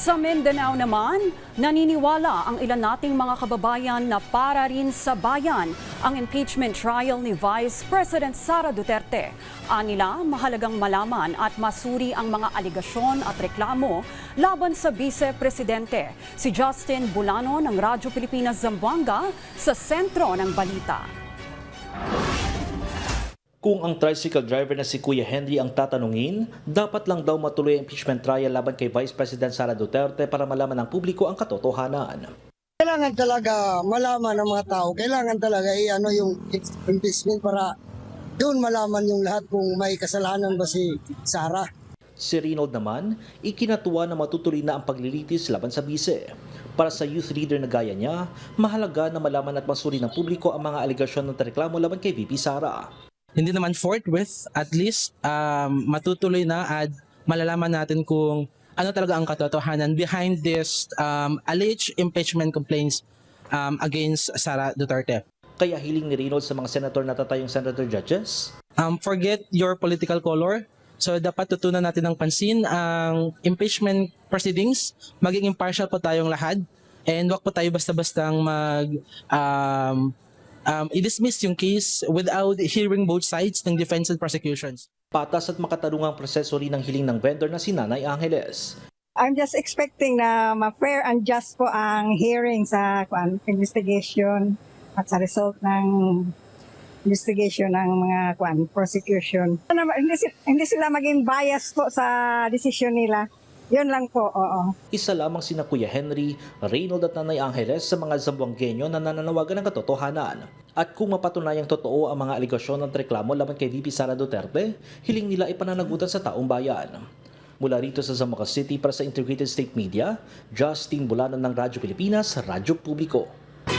Sa Mindanao naman, naniniwala ang ilan nating mga kababayan na para rin sa bayan ang impeachment trial ni Vice President Sara Duterte. Anila, mahalagang malaman at masuri ang mga aligasyon at reklamo laban sa Vice Presidente. Si Justin Bulano ng Radyo Pilipinas Zamboanga sa sentro ng balita. Kung ang tricycle driver na si Kuya Henry ang tatanungin, dapat lang daw matuloy ang impeachment trial laban kay Vice President Sara Duterte para malaman ng publiko ang katotohanan. Kailangan talaga malaman ng mga tao, kailangan talaga yung impeachment para doon malaman yung lahat kung may kasalanan ba si Sara. Si Reynold naman, ikinatuwa na matutuloy na ang paglilitis laban sa bise. Para sa youth leader na gaya niya, mahalaga na malaman at masuri ng publiko ang mga aligasyon ng reklamo laban kay VP Sara. Hindi naman forthwith, at least matutuloy na at malalaman natin kung ano talaga ang katotohanan behind this alleged impeachment complaints against Sara Duterte. Kaya hiling ni Reynolds sa mga senator na tatayong senator judges? Forget your political color. So dapat tutunan natin ng pansin ang impeachment proceedings. Maging impartial po tayong lahat and wag po tayo basta-bastang i-dismiss yung case without hearing both sides ng defense and prosecutions. Patas at makatarungang proseso rin ang hiling ng vendor na si Nanay Angeles. I'm just expecting na ma-fair and just po ang hearing sa investigation at sa result ng investigation ng mga prosecution. Hindi sila maging bias po sa desisyon nila. Yun lang po, oo. Isa lamang sina Kuya Henry, Reynold at Nanay Angeles sa mga Zamboangueño na nananawagan ng katotohanan. At kung mapatunayang totoo ang mga aligasyon at reklamo laban kay VP Sara Duterte, hiling nila ipananagutan sa taong bayan. Mula rito sa Zamboanga City para sa Integrated State Media, Justin Bulano ng Radyo Pilipinas, Radyo Publiko.